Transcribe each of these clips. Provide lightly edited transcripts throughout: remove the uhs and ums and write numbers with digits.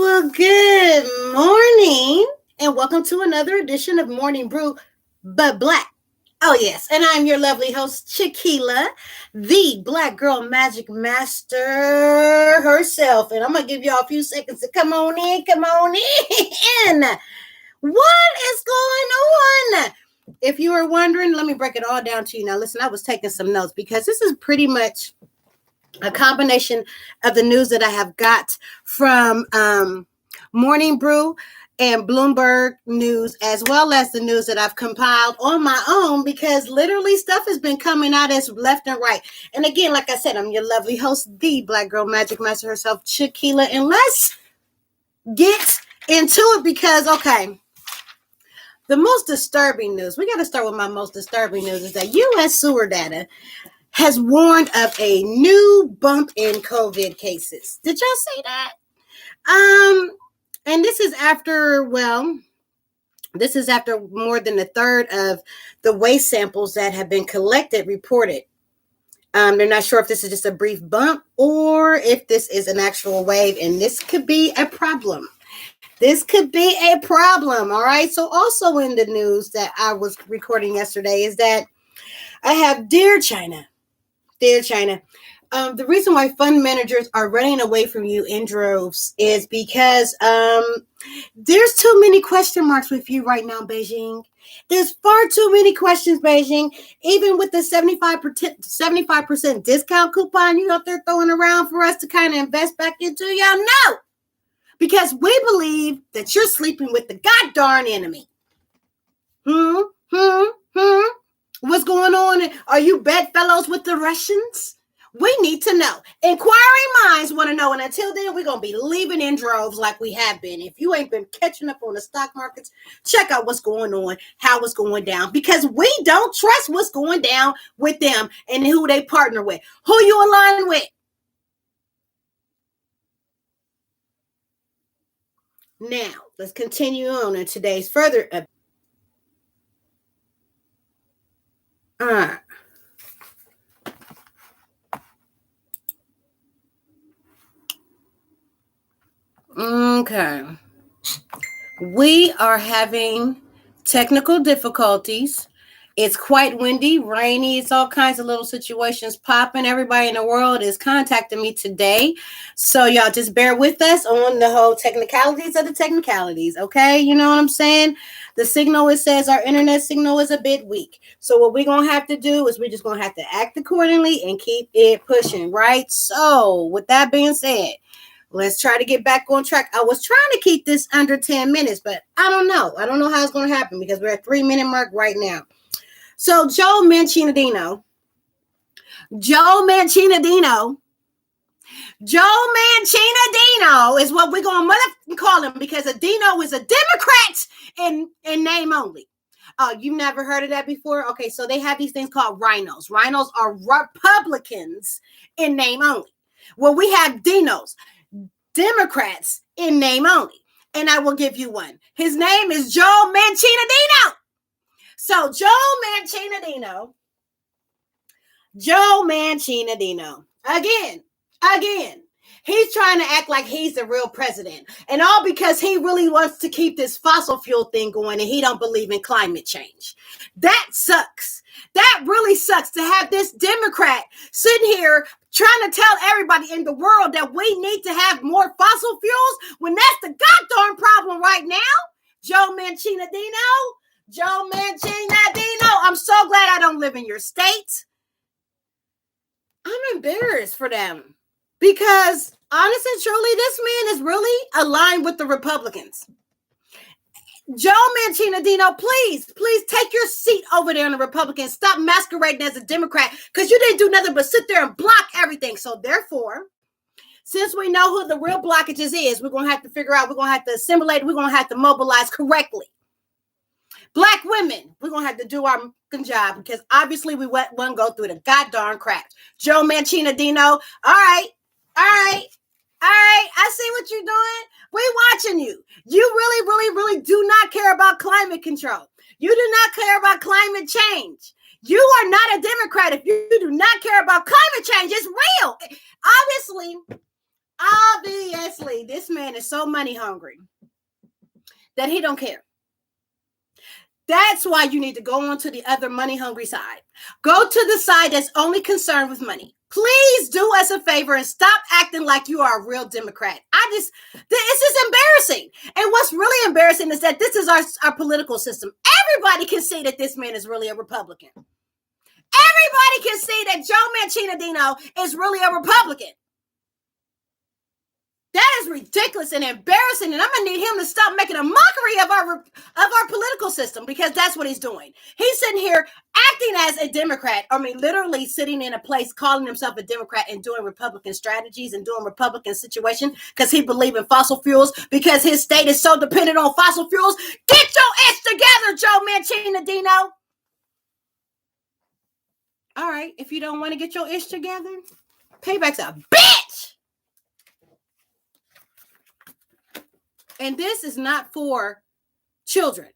Well, good morning, and welcome to another edition of Morning Brew, but Black. Oh, yes, and I'm your lovely host, Chiquila, the Black Girl Magic Master herself. And I'm going to give y'all a few seconds to come on in. What is going on? If you were wondering, let me break it all down to you. Now, listen, I was taking some notes because this is pretty much a combination of the news that I have got from Morning Brew and Bloomberg News, as well as the news that I've compiled on my own, because literally stuff has been coming out as left and right. And again, like I said, I'm your lovely host, the Black Girl Magic Master herself, Chiquila. And let's get into it because, okay, the most disturbing news, we got to start with my most disturbing news, is that U.S. sewer data has warned of a new bump in COVID cases. Did y'all see that? And this is after more than a third of the waste samples that have been collected reported. They're not sure if this is just a brief bump or if this is an actual wave, and this could be a problem. All right. So also in the news that I was recording yesterday is that I have Dear China. The reason why fund managers are running away from you in droves is because there's too many question marks with you right now, Beijing. There's far too many questions, Beijing. Even with the 75% discount coupon you out there throwing around for us to kind of invest back into, y'all know. Because we believe that you're sleeping with the god darn enemy. What's going on? Are you bedfellows with the Russians? We need to know. Inquiring minds want to know. And until then, we're going to be leaving in droves like we have been. If you ain't been catching up on the stock markets, check out what's going on, how it's going down. Because we don't trust what's going down with them and who they partner with. Who you align with. Now, let's continue on in today's further. Okay. We are having technical difficulties. It's quite windy, rainy. It's all kinds of little situations popping. Everybody in the world is contacting me today. So y'all just bear with us on the whole technicalities of the technicalities. Okay. You know what I'm saying? The signal, it says our internet signal is a bit weak. So what we're going to have to do is we're just going to have to act accordingly and keep it pushing. Right. So with that being said, let's try to get back on track. I was trying to keep this under 10 minutes, but I don't know. I don't know how it's going to happen because we're at 3-minute mark right now. So Joe Manchinadino is what we're going to call him, because a Dino is a Democrat in name only. You've never heard of that before? Okay, so they have these things called rhinos. Rhinos are Republicans in name only. Well, we have Dinos, Democrats in name only. And I will give you one. His name is Joe Manchinadino. So Joe Manchinadino, again, he's trying to act like he's the real president, and all because he really wants to keep this fossil fuel thing going, and he don't believe in climate change. That sucks. That really sucks to have this Democrat sitting here trying to tell everybody in the world that we need to have more fossil fuels when that's the goddamn problem right now. Joe Manchinadino, I'm so glad I don't live in your state. I'm embarrassed for them because honestly, truly, this man is really aligned with the Republicans. Joe Manchinadino, please take your seat over there in the Republicans. Stop masquerading as a Democrat, because you didn't do nothing but sit there and block everything. So therefore, since we know who the real blockages is, we're going to have to figure out, we're going to have to assimilate, we're going to have to mobilize correctly. Black women, we're going to have to do our job, because obviously we want to go through the goddamn crap. Joe Manchinadino, all right. I see what you're doing. We're watching you. You really do not care about climate control. You do not care about climate change. You are not a Democrat if you do not care about climate change. It's real. Obviously, literally, this man is so money hungry that he don't care. That's why you need to go on to the other money hungry side. Go to the side that's only concerned with money. Please do us a favor and stop acting like you are a real Democrat. It's just embarrassing. And what's really embarrassing is that this is our political system. Everybody can see that this man is really a Republican. Everybody can see that Joe Manchinadino is really a Republican. That is ridiculous and embarrassing, and I'm gonna need him to stop making a mockery of our political system, because that's what he's doing. He's sitting here acting as a Democrat. I mean, literally sitting in a place calling himself a Democrat and doing Republican strategies and doing Republican situations because he believes in fossil fuels, because his state is so dependent on fossil fuels. Get your ass together, Joe Manchinadino. All right, if you don't want to get your ish together, payback's a bitch. And this is not for children.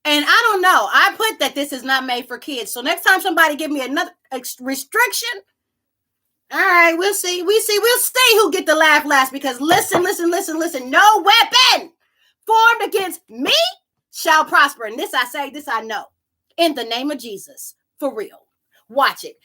And I don't know. I put that this is not made for kids. So next time somebody give me another restriction, all right, we'll see. We'll see who get the laugh last. Because listen. No weapon formed against me shall prosper. And this I say, this I know. In the name of Jesus. For real. Watch it.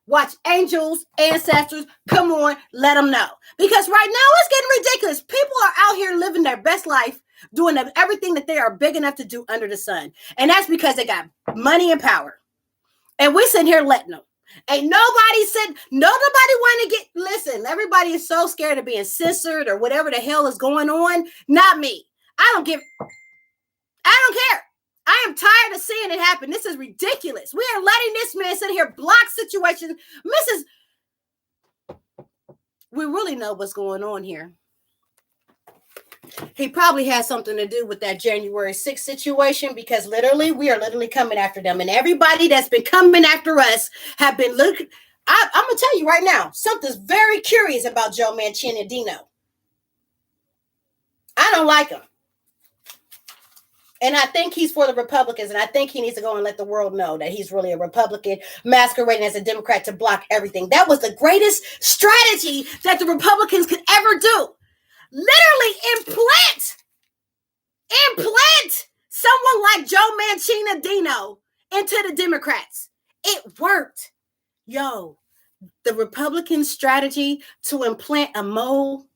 Watch angels, ancestors, come on, let them know. Because right now it's getting ridiculous. People are out here living their best life, doing everything that they are big enough to do under the sun. And that's because they got money and power. And we're sitting here letting them. Ain't nobody want to listen, everybody is so scared of being censored or whatever the hell is going on. Not me. I don't care. I am tired of seeing it happen. This is ridiculous. We are letting this man sit here block situations. We really know what's going on here. He probably has something to do with that January 6th situation, because we are literally coming after them. And everybody that's been coming after us have been looking. I'm going to tell you right now, something's very curious about Joe Manchinadino. I don't like him. And I think he's for the Republicans, and I think he needs to go and let the world know that he's really a Republican masquerading as a Democrat to block everything. That was the greatest strategy that the Republicans could ever do. Literally implant someone like Joe Manchinadino into the Democrats. It worked. Yo, the Republican strategy to implant a mole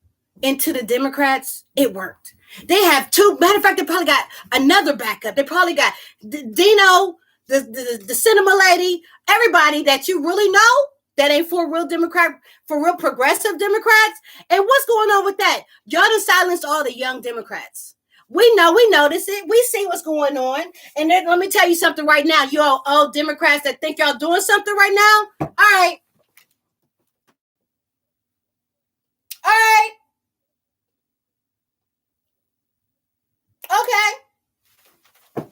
into the Democrats, it worked. They have two. Matter of fact, they probably got another backup. They probably got Dino, the cinema lady, everybody that you really know that ain't for real Democrat, for real progressive Democrats. And what's going on with that? Y'all done silenced all the young Democrats. We notice it. We see what's going on. And then let me tell you something right now. You all old Democrats that think y'all doing something right now. All right. Okay.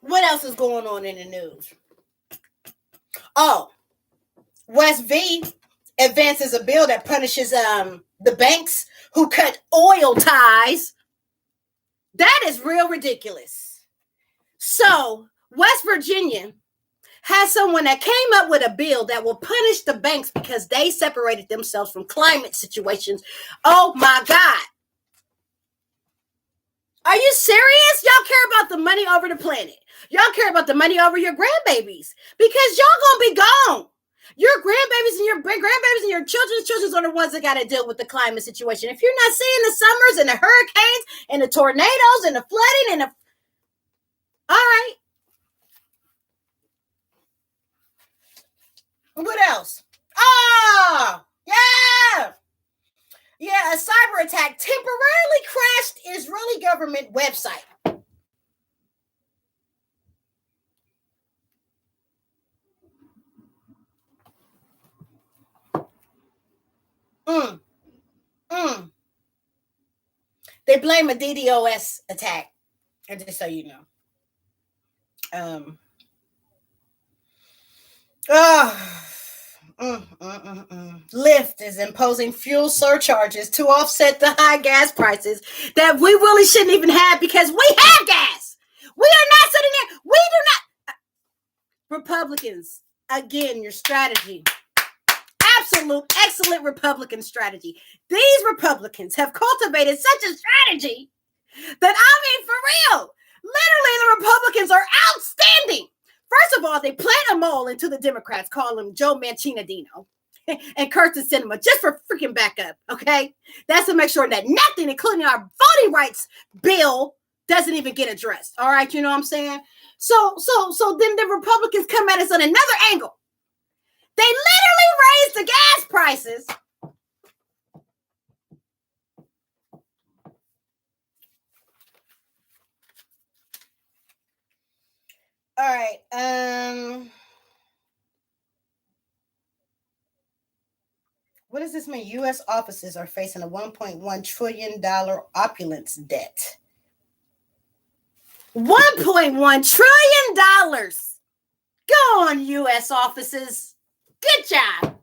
What else is going on in the news? Oh, West V advances a bill that punishes the banks who cut oil ties. That is real ridiculous. So West Virginia has someone that came up with a bill that will punish the banks because they separated themselves from climate situations. Oh my God. Are you serious? Y'all care about the money over the planet. Y'all care about the money over your grandbabies, because y'all gonna be gone. Your grandbabies and your grandbabies and your children's are the ones that got to deal with the climate situation. If you're not seeing the summers and the hurricanes and the tornadoes and the flooding and the... All right. What else? Oh, yeah. Yeah, a cyber attack temporarily crashed Israeli government website. They blame a DDoS attack, just so you know. Lyft is imposing fuel surcharges to offset the high gas prices that we really shouldn't even have, because we have gas. We are not sitting there. We do not. Republicans, again, your strategy absolute excellent Republican strategy. These Republicans have cultivated such a strategy that, I mean, for real, literally the Republicans are outstanding. First of all, they plant a mole into the Democrats, call him Joe Manchinadino and Kirsten Sinema, just for freaking backup, okay? That's to make sure that nothing, including our voting rights bill, doesn't even get addressed. All right, you know what I'm saying? So then the Republicans come at us on another angle. They literally raised the gas prices. All right. What does this mean? U.S. offices are facing a $1.1 trillion opulence debt. $1.1 trillion. Go on, U.S. offices. Good job.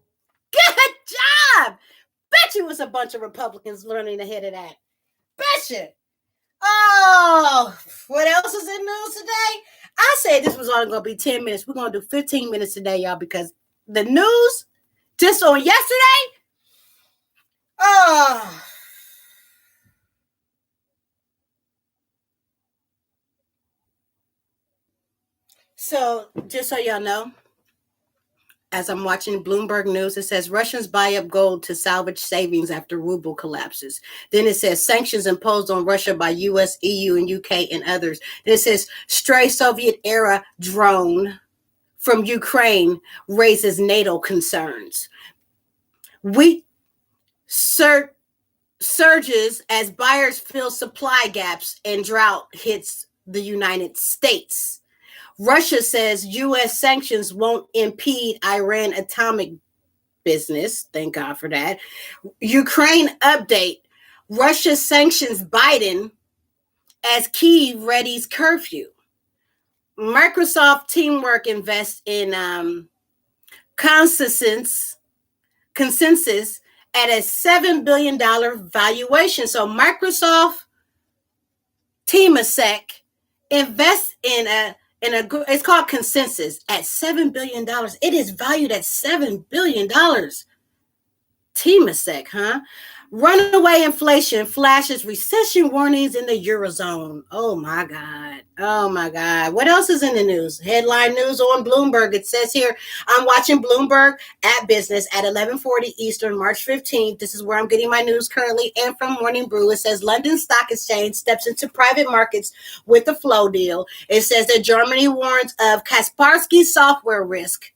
Good job. Bet you was a bunch of Republicans learning ahead of that. Bet you. Oh, what else is in news today? I said this was only going to be 10 minutes. We're going to do 15 minutes today, y'all, because the news just on yesterday. Oh. So, just so y'all know, as I'm watching Bloomberg News, it says Russians buy up gold to salvage savings after ruble collapses. Then it says sanctions imposed on Russia by U.S., EU, and UK and others. Then it says stray Soviet-era drone from Ukraine raises NATO concerns. Wheat surges as buyers fill supply gaps and drought hits the United States. Russia says U.S. sanctions won't impede Iran atomic business. Thank God for that. Ukraine update. Russia sanctions Biden as Kyiv readies curfew. Microsoft teamwork invests in consensus at a $7 billion valuation. So Microsoft Temasek invests in it's called Consensus at $7 billion. It is valued at $7 billion. Temasek, huh? Runaway inflation flashes recession warnings in the Eurozone. Oh my God. Oh my God. What else is in the news? Headline news on Bloomberg. It says here, I'm watching Bloomberg at Business at 11:40 Eastern, March 15th. This is where I'm getting my news currently. And from Morning Brew, it says London Stock Exchange steps into private markets with a flow deal. It says that Germany warns of Kaspersky software risk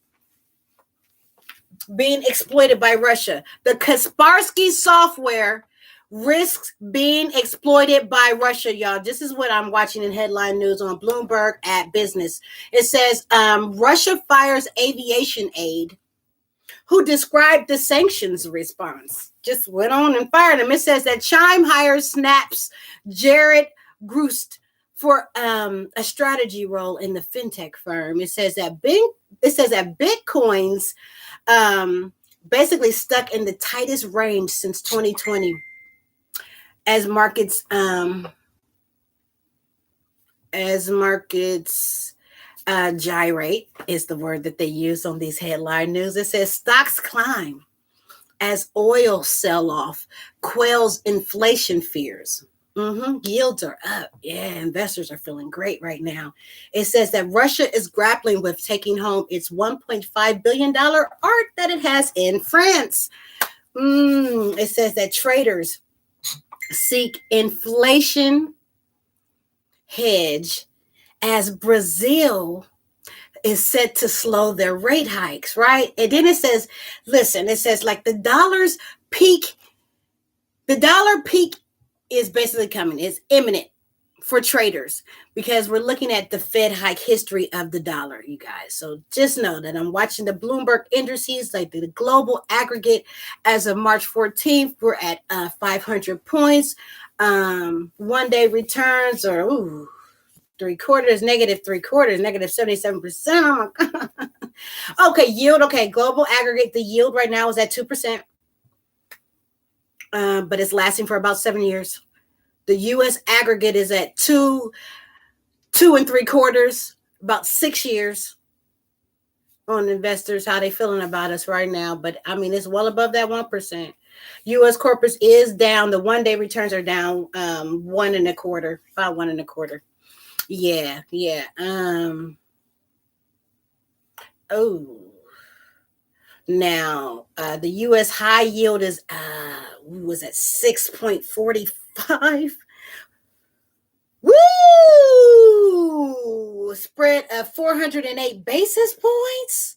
being exploited by Russia. The Kaspersky software risks being exploited by Russia, y'all. This is what I'm watching in headline news on Bloomberg at Business. It says Russia fires aviation aide who described the sanctions response. Just went on and fired him. It says that Chime hires Snap's Jared Grust for a strategy role in the fintech firm. It says that Bitcoin's basically stuck in the tightest range since 2020 as markets gyrate is the word that they use on these headline news. It says stocks climb as oil sell-off quells inflation fears. Yields are up. Yeah, investors are feeling great right now. It says that Russia is grappling with taking home its $1.5 billion art that it has in France. It says that traders seek inflation hedge as Brazil is set to slow their rate hikes, right? And then it says, listen, it says like the dollar peak is basically coming. It's imminent for traders because we're looking at the Fed hike history of the dollar, you guys. So just know that I'm watching the Bloomberg indices, like the global aggregate as of March 14th. We're at 500 points. 1 day returns are -3/4, -3/4, -77%. Oh my God. Okay, yield. Okay, global aggregate. The yield right now is at 2%. But it's lasting for about 7 years. The U.S. aggregate is at 2 2 3/4, about 6 years. on investors, how they feeling about us right now. But I mean, it's well above that 1%. U.S. corporates is down. The 1 day returns are down 1.25, about 1.25. Yeah, yeah. Oh, now the U.S. high yield is was at 6.45. Woo! Spread of 408 basis points.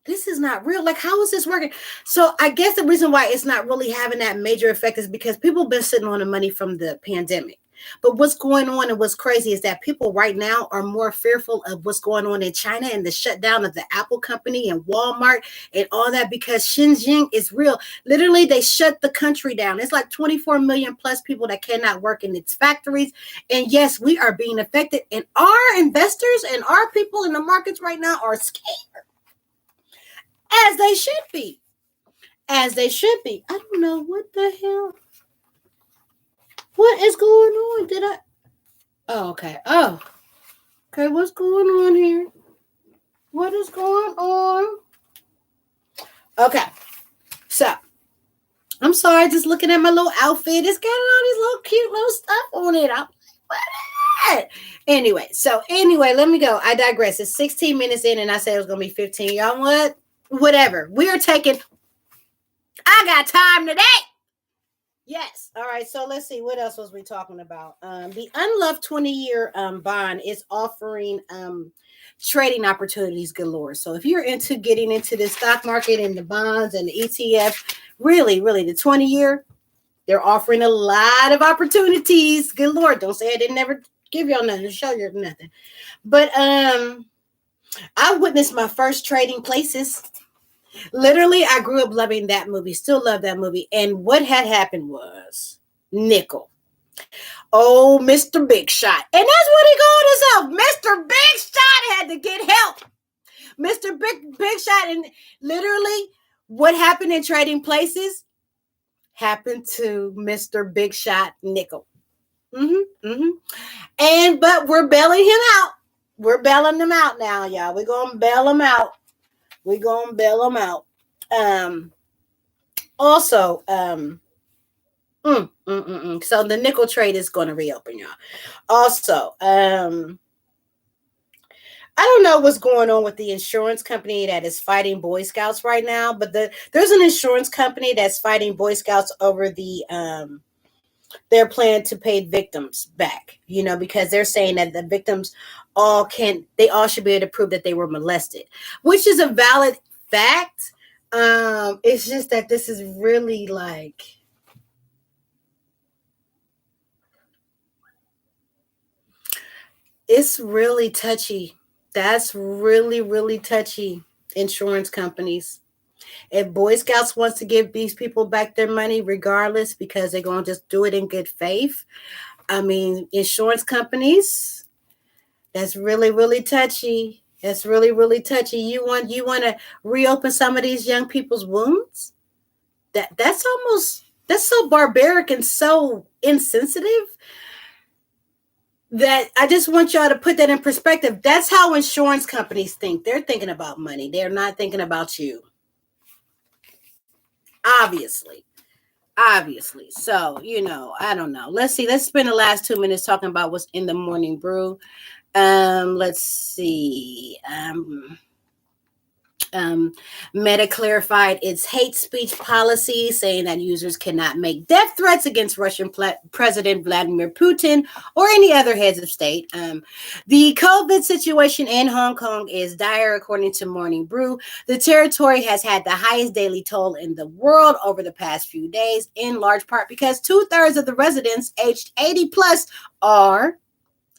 This is not real. Like, how is this working? So I guess the reason why it's not really having that major effect is because people have been sitting on the money from the pandemic. But what's going on and what's crazy is that people right now are more fearful of what's going on in China and the shutdown of the Apple company and Walmart and all that because Xinjiang is real. Literally, they shut the country down. It's like 24 million plus people that cannot work in its factories. And yes, we are being affected. And our investors and our people in the markets right now are scared. As they should be. As they should be. I don't know what the hell. What is going on? Did I? Oh, okay. Oh, okay. What's going on here? What is going on? Okay. So, I'm sorry. Just looking at my little outfit. It's got all these little cute little stuff on it. I'm what is that? Anyway, let me go. I digress. It's 16 minutes in, and I said it was going to be 15. Y'all what? Whatever. We are taking. I got time today. Yes. All right. So let's see. What else was we talking about? The unloved 20-year bond is offering trading opportunities galore. So if you're into getting into the stock market and the bonds and the ETF, really, really, the 20-year, they're offering a lot of opportunities galore. Don't say I didn't never give y'all nothing to show you nothing. But I witnessed my first trading places. Literally, I grew up loving that movie, still love that movie. And what had happened was nickel. Oh, Mr. Big Shot. And that's what he called himself. Mr. Big Shot had to get help. Mr. Big Shot. And literally, what happened in Trading Places happened to Mr. Big Shot Nickel. But we're bailing him out. We're bailing him out now, y'all. We're going to bail him out. We're going to bail him out. Also, so the nickel trade is going to reopen, y'all. Also, I don't know what's going on with the insurance company that is fighting Boy Scouts right now, but there's an insurance company that's fighting Boy Scouts over their plan to pay victims back, because they're saying that the victims all should be able to prove that they were molested, which is a valid fact. It's just that this is really like, it's really touchy. That's really, really touchy. Insurance companies. If Boy Scouts wants to give these people back their money regardless, because they're going to just do it in good faith. I mean, insurance companies, that's really, really touchy. That's really, really touchy. You want to reopen some of these young people's wounds? That's so barbaric and so insensitive that I just want y'all to put that in perspective. That's how insurance companies think. They're thinking about money. They're not thinking about you. Obviously. So, I don't know. Let's see. Let's spend the last 2 minutes talking about what's in the morning brew. Let's see. Meta clarified its hate speech policy, saying that users cannot make death threats against Russian President Vladimir Putin or any other heads of state. The COVID situation in Hong Kong is dire, according to Morning Brew. The territory has had the highest daily toll in the world over the past few days, in large part because 2/3 of the residents aged 80 plus are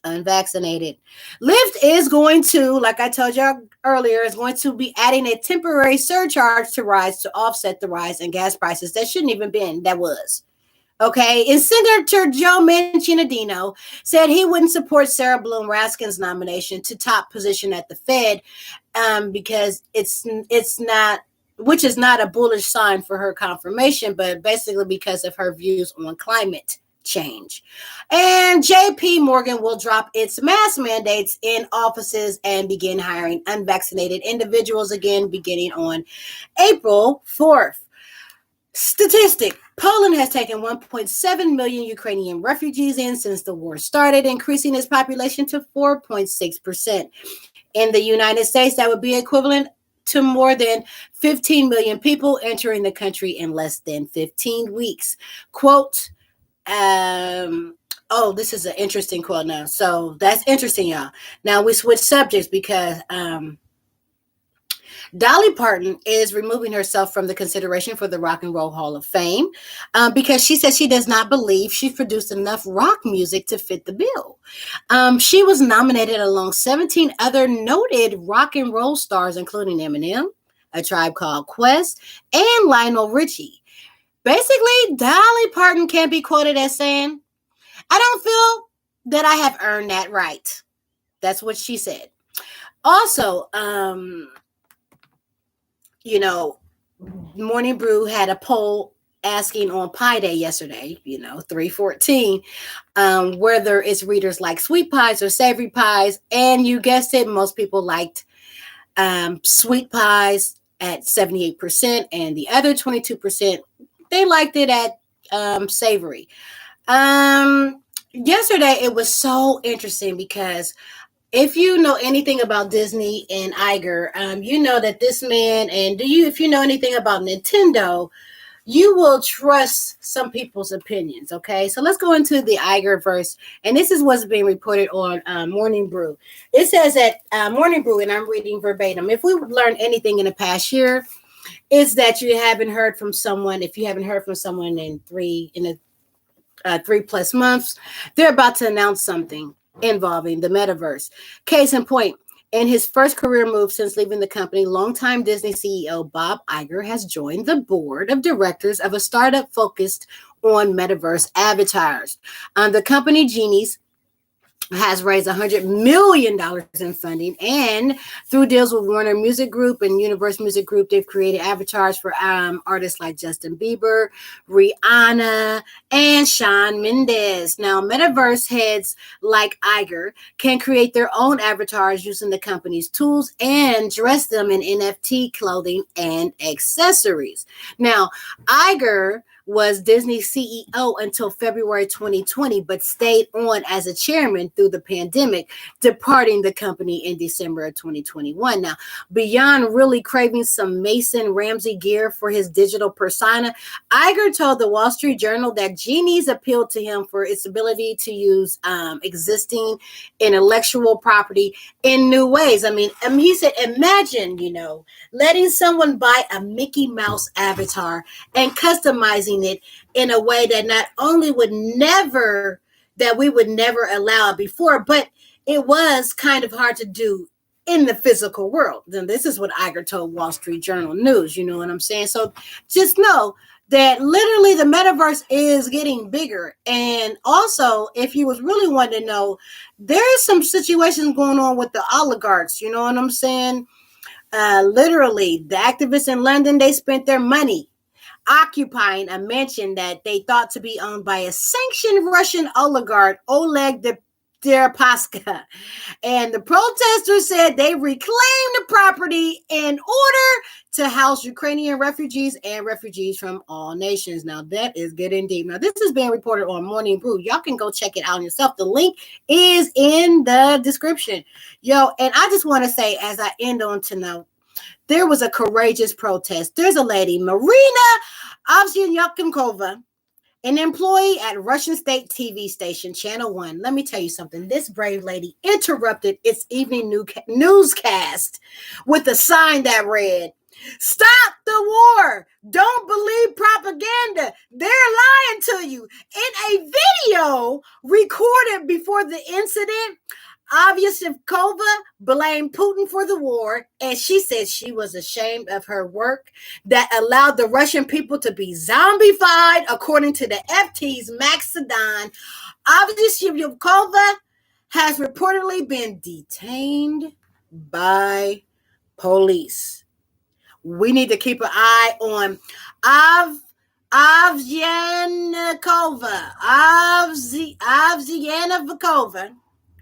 unvaccinated. Lyft is going to, like I told y'all earlier, is going to be adding a temporary surcharge to rides to offset the rise in gas prices. That shouldn't even been. That was. Okay. And Senator Joe Manchinadino said he wouldn't support Sarah Bloom Raskin's nomination to top position at the Fed because it's not, which is not a bullish sign for her confirmation, but basically because of her views on climate change. And JP Morgan will drop its mask mandates in offices and begin hiring unvaccinated individuals again beginning on April 4th. Statistic: Poland has taken 1.7 million Ukrainian refugees in since the war started, increasing its population to 4.6%. In the United States, that would be equivalent to more than 15 million people entering the country in less than 15 weeks. Quote, this is an interesting quote now. So that's interesting, y'all. Now we switch subjects because Dolly Parton is removing herself from the consideration for the Rock and Roll Hall of Fame because she says she does not believe she's produced enough rock music to fit the bill. She was nominated along 17 other noted rock and roll stars, including Eminem, A Tribe Called Quest, and Lionel Richie. Basically, Dolly Parton can be quoted as saying, "I don't feel that I have earned that right." That's what she said. Also, Morning Brew had a poll asking on Pi Day yesterday, 3/14, whether its readers like sweet pies or savory pies. And you guessed it, most people liked sweet pies at 78%, and the other 22%, they liked it at savory. Yesterday, it was so interesting because if you know anything about Disney and Iger, you know that this man, and if you know anything about Nintendo, you will trust some people's opinions, okay? So let's go into the Iger verse, and this is what's being reported on Morning Brew. It says that Morning Brew, and I'm reading verbatim, if we've learned anything in the past year, is that you haven't heard from someone, if you haven't heard from someone in 3+ months, they're about to announce something involving the metaverse. Case in point, in his first career move since leaving the company, longtime Disney CEO Bob Iger has joined the board of directors of a startup focused on metaverse avatars. The company Genies has raised $100 million in funding, and through deals with Warner Music Group and Universal Music Group, they've created avatars for artists like Justin Bieber, Rihanna, and Shawn Mendes. Now, metaverse heads like Iger can create their own avatars using the company's tools and dress them in NFT clothing and accessories. Now, Iger was Disney's CEO until February 2020, but stayed on as a chairman through the pandemic, departing the company in December of 2021. Now, beyond really craving some Mason Ramsey gear for his digital persona, Iger told the Wall Street Journal that Genies appealed to him for its ability to use existing intellectual property in new ways. I mean, he said, imagine, letting someone buy a Mickey Mouse avatar and customizing it in a way that not only we would never allow it before, but it was kind of hard to do in the physical world. Then this is what Iger told Wall Street Journal News. You know what I'm saying? So just know that literally the metaverse is getting bigger. And also, if you was really wanting to know, there's some situations going on with the oligarchs. You know what I'm saying? Literally, the activists in London, they spent their money occupying a mansion that they thought to be owned by a sanctioned Russian oligarch, Oleg Deripaska. And the protesters said they reclaimed the property in order to house Ukrainian refugees and refugees from all nations. Now, that is getting deep. Now, this is being reported on Morning Brew. Y'all can go check it out yourself. The link is in the description. And I just want to say, as I end on tonight, there was a courageous protest. There's a lady, Marina Avsyanyakunkova, an employee at Russian state TV station Channel 1. Let me tell you something. This brave lady interrupted its evening newscast with a sign that read, "Stop the war. Don't believe propaganda. They're lying to you." In a video recorded before the incident, Avsyanyakunkova blamed Putin for the war, and she said she was ashamed of her work that allowed the Russian people to be zombified, according to the FT's Max Sedan. Avsyanyakunkova has reportedly been detained by police. We need to keep an eye on Avzianikova.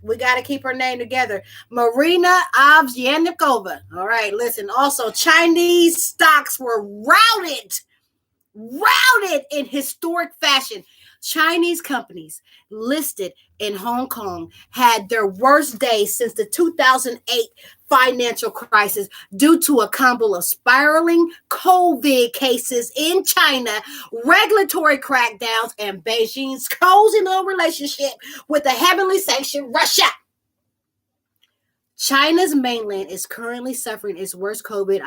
We got to keep her name together. Marina Avzianikova. All right, listen. Also, Chinese stocks were routed in historic fashion. Chinese companies listed in Hong Kong had their worst day since the 2008 financial crisis due to a combo of spiraling COVID cases in China, regulatory crackdowns, and Beijing's cozy little relationship with the heavily sanctioned Russia. China's mainland is currently suffering its worst COVID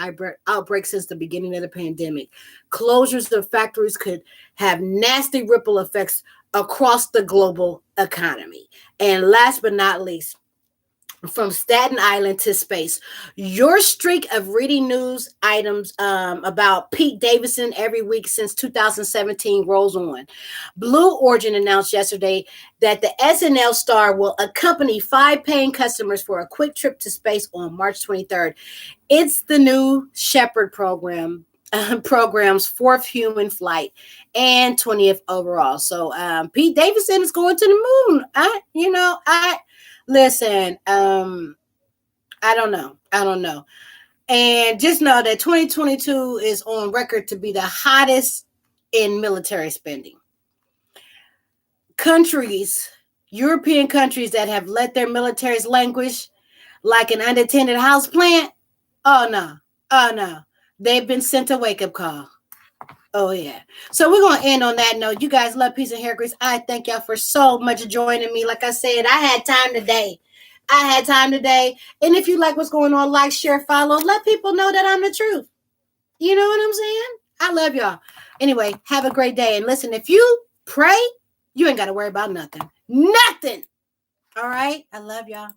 outbreak since the beginning of the pandemic. Closures of factories could have nasty ripple effects across the global economy. And last but not least, from Staten Island to space. Your streak of reading news items about Pete Davidson every week since 2017 rolls on. Blue Origin announced yesterday that the SNL star will accompany 5 paying customers for a quick trip to space on March 23rd. It's the new Shepherd program's fourth human flight and 20th overall. So Pete Davidson is going to the moon. I listen. I don't know. I don't know. And just know that 2022 is on record to be the hottest in military spending. Countries, European countries that have let their militaries languish like an unattended house plant. Oh no. Oh no. They've been sent a wake-up call. Oh yeah. So we're gonna end on that note. You guys love peace and hair grease. I thank y'all for so much joining me. Like I said, I had time today. And if you like what's going on, like, share, follow, let people know that I'm the truth. You know what I'm saying? I love y'all. Anyway, have a great day. And listen, if you pray, you ain't got to worry about nothing. Nothing. All right? I love y'all.